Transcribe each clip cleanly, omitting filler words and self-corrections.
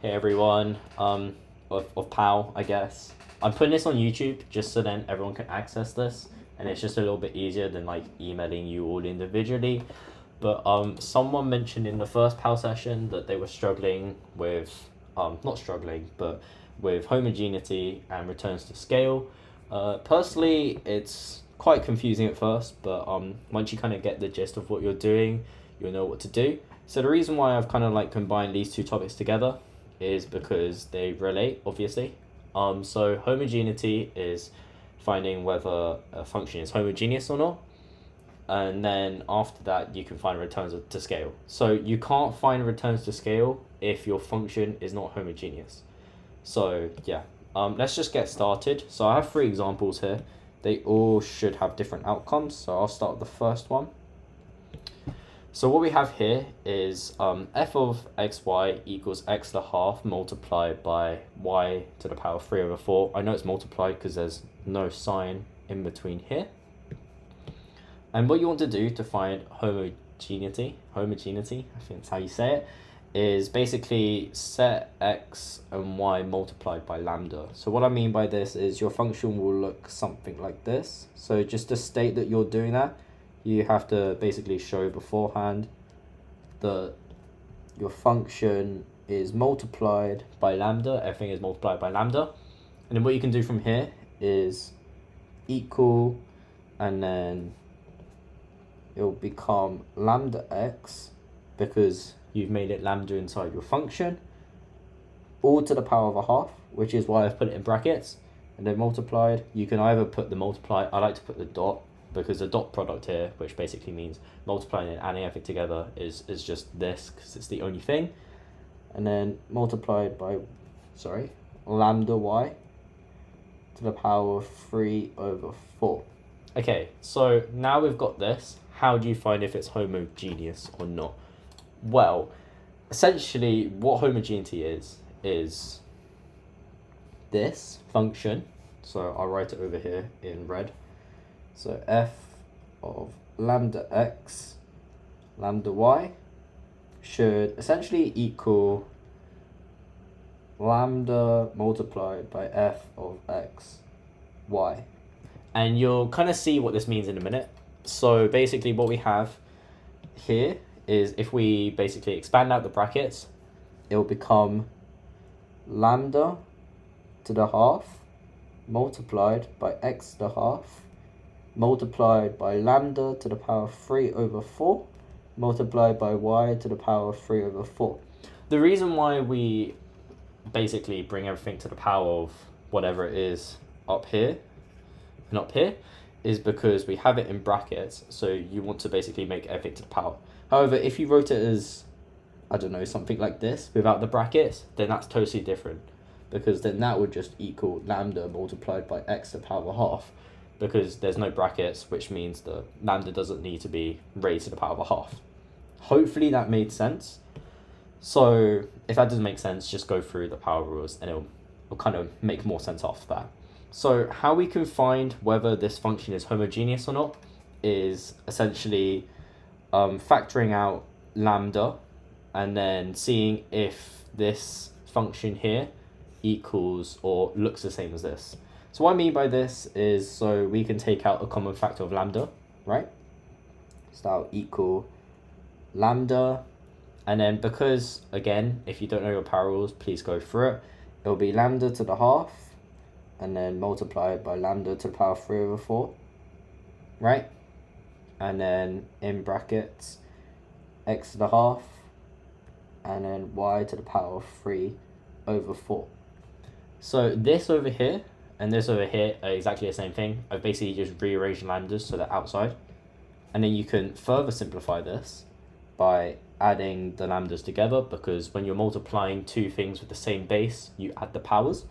Hey everyone, of POW, I guess. I'm putting this on YouTube just so then everyone can access this, and it's just a little bit easier than like emailing you all individually. But someone mentioned in the first POW session that they were struggling with, not struggling, but with homogeneity and returns to scale. Personally, it's quite confusing at first, but once you kind of get the gist of what you're doing, you'll know what to do. So the reason why I've kind of like combined these two topics together is because they relate, obviously. So homogeneity is finding whether a function is homogeneous or not, and then after that you can find returns to scale. So you can't find returns to scale if your function is not homogeneous. So yeah, let's just get started. So I have 3 examples here. They all should have different outcomes. So I'll start with the first one. So what we have here is f of xy equals x to the half multiplied by y to the power 3 over 4. I know it's multiplied because there's no sign in between here. And what you want to do to find homogeneity, I think that's how you say it, is basically set x and y multiplied by lambda. So what I mean by this is your function will look something like this. So just to state that you're doing that, you have to basically show beforehand that your function is multiplied by lambda, everything is multiplied by lambda. And then what you can do from here is equal, and then it will become lambda x, because you've made it lambda inside your function, all to the power of a half, which is why I've put it in brackets, and then multiplied. You can either put the multiply, I like to put the dot, because the dot product here, which basically means multiplying and adding everything together, is just this, because it's the only thing. And then multiplied by, lambda y to the power of 3 over 4. Okay, so now we've got this. How do you find if it's homogeneous or not? Well, essentially what homogeneity is this function. So I'll write it over here in red. So f of lambda x, lambda y should essentially equal lambda multiplied by f of x, y. And you'll kind of see what this means in a minute. So basically what we have here is, if we basically expand out the brackets, it will become lambda to the half multiplied by x to the half multiplied by lambda to the power 3 over 4 multiplied by y to the power 3 over 4. The reason why we basically bring everything to the power of whatever it is up here and up here is because we have it in brackets, so you want to basically make everything to the power. However, if you wrote it as, I don't know, something like this without the brackets, then that's totally different, because then that would just equal lambda multiplied by x to the power of a half, because there's no brackets, which means the lambda doesn't need to be raised to the power of a half. Hopefully that made sense. So if that doesn't make sense, just go through the power rules and it'll kind of make more sense after that. So how we can find whether this function is homogeneous or not is essentially factoring out lambda and then seeing if this function here equals or looks the same as this. So what I mean by this is, so we can take out a common factor of lambda, right? So that'll equal lambda, and then because, again, if you don't know your power rules, please go through it. It'll be lambda to the half, and then multiplied by lambda to the power 3 over 4, right? And then in brackets, x to the half, and then y to the power of 3 over 4. So this over here and this over here are exactly the same thing. I've basically just rearranged lambdas so they're outside. And then you can further simplify this by adding the lambdas together, because when you're multiplying two things with the same base, you add the powers.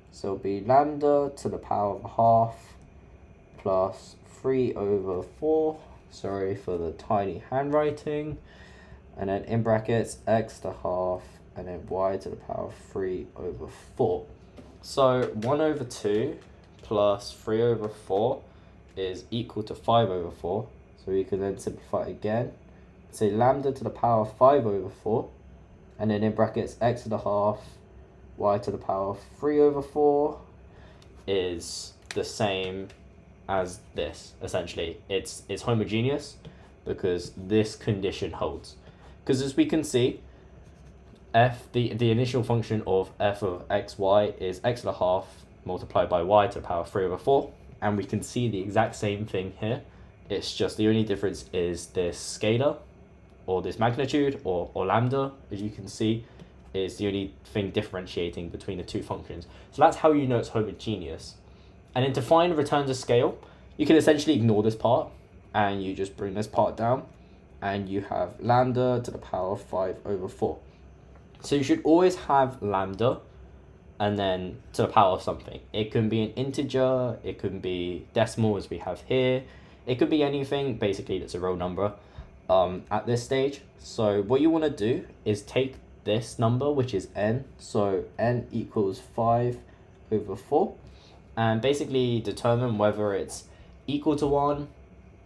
So it'll be lambda to the power of a half plus 3 over 4. Sorry for the tiny handwriting. And then in brackets, x to the half, and then y to the power of 3 over 4. So 1 over 2 plus 3 over 4 is equal to 5 over 4. So we can then simplify it again. Say lambda to the power of 5 over 4, and then in brackets x to the half y to the power 3 over 4 is the same as this. Essentially, it's homogeneous because this condition holds. Because as we can see, the initial function of f of xy is x to the half multiplied by y to the power 3 over 4, and we can see the exact same thing here. It's just the only difference is this scalar, or this magnitude, or lambda, as you can see, is the only thing differentiating between the two functions. So that's how you know it's homogeneous. And then to find returns of scale, you can essentially ignore this part, and you just bring this part down, and you have lambda to the power 5 over 4. So you should always have lambda, and then to the power of something. It can be an integer, it can be decimal as we have here, it could be anything basically that's a real number at this stage. So what you want to do is take this number, which is n, so n equals 5 over 4, and basically determine whether it's equal to 1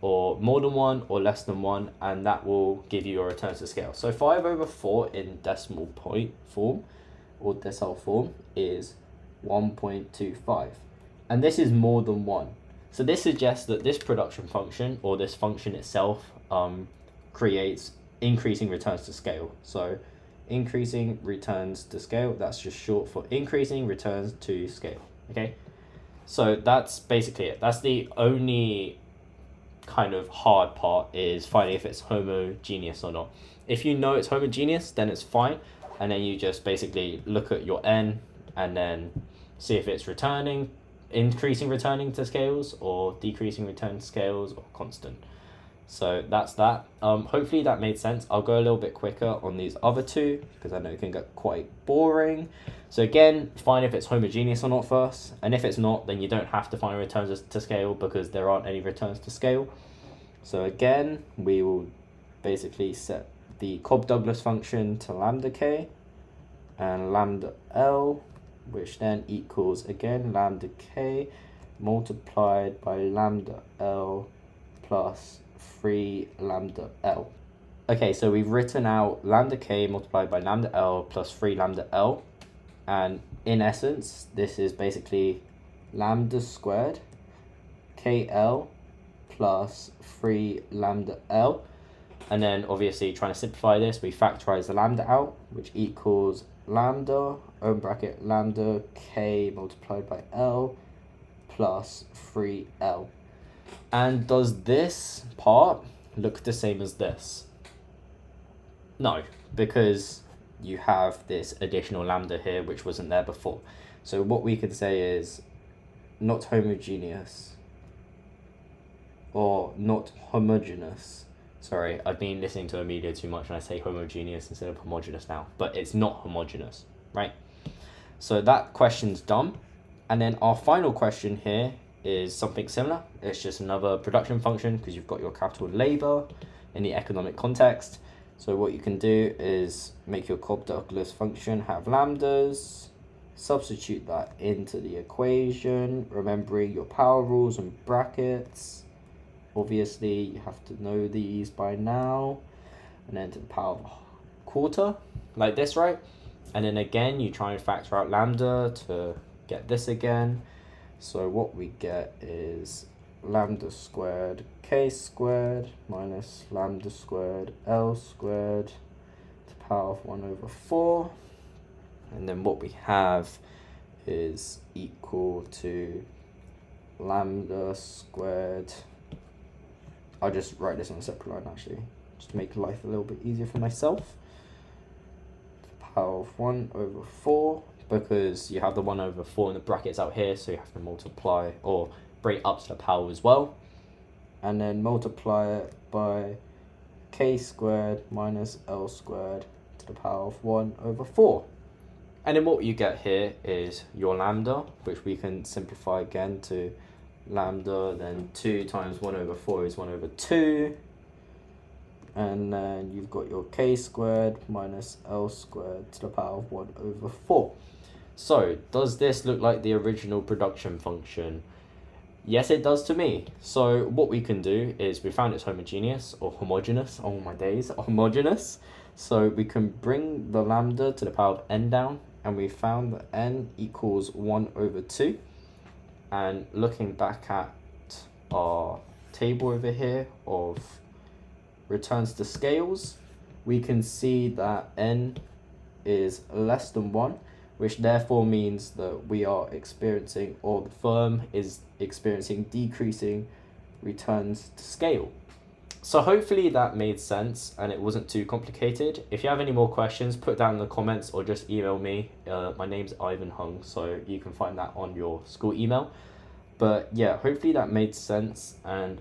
or more than 1 or less than 1, and that will give you your returns to scale. So 5 over 4 in decimal point form or decile form is 1.25, and this is more than 1. So this suggests that this production function, or this function itself, creates increasing returns to scale. So increasing returns to scale, that's just short for increasing returns to scale. Okay, so that's basically it. That's the only kind of hard part, is finding if it's homogeneous or not. If you know it's homogeneous, then it's fine, and then you just basically look at your n and then see if it's increasing returning to scales, or decreasing return to scales, or constant. So that's that. Hopefully that made sense. I'll go a little bit quicker on these other two because I know it can get quite boring. So again, find if it's homogeneous or not first, and if it's not, then you don't have to find returns to scale because there aren't any returns to scale. So again, we will basically set the Cobb-Douglas function to lambda k and lambda L, which then equals again lambda k multiplied by lambda L plus 3 lambda L. Okay, so we've written out lambda k multiplied by lambda L plus 3 lambda L, and in essence this is basically lambda squared KL plus 3 lambda L. And then obviously trying to simplify this, we factorize the lambda out, which equals lambda, open bracket, lambda k multiplied by L plus 3L. And does this part look the same as this? No, because you have this additional lambda here, which wasn't there before. So what we could say is not homogeneous, or not homogeneous. Sorry, I've been listening to Amelia too much and I say homogeneous instead of homogeneous now, but it's not homogeneous, right? So that question's done. And then our final question here is something similar. It's just another production function because you've got your capital labor in the economic context. So what you can do is make your Cobb-Douglas function have lambdas, substitute that into the equation, remembering your power rules and brackets. Obviously, you have to know these by now. And then to the power of a quarter, like this, right? And then again, you try and factor out lambda to get this again. So what we get is lambda squared k squared minus lambda squared L squared to the power of 1 over 4. And then what we have is equal to lambda squared. I'll just write this on a separate line actually, just to make life a little bit easier for myself. To the power of 1 over 4, because you have the 1 over 4 in the brackets out here, so you have to multiply or bring it up to the power as well. And then multiply it by k squared minus L squared to the power of 1 over 4. And then what you get here is your lambda, which we can simplify again to lambda, then 2 times 1 over 4 is 1 over 2. And then you've got your k squared minus L squared to the power of 1 over 4. So does this look like the original production function? Yes, it does to me. So what we can do is, we found it's homogeneous, or homogeneous, oh my days, homogeneous. So we can bring the lambda to the power of n down, and we found that n equals 1 over 2. And looking back at our table over here of returns to scales, we can see that n is less than 1, which therefore means that we are experiencing, or the firm is experiencing, decreasing returns to scale. So hopefully that made sense and it wasn't too complicated. If you have any more questions, put down in the comments or just email me. My name's Ivan Hung, so you can find that on your school email. But yeah, hopefully that made sense, and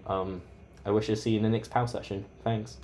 I wish to see you in the next PAL session. Thanks.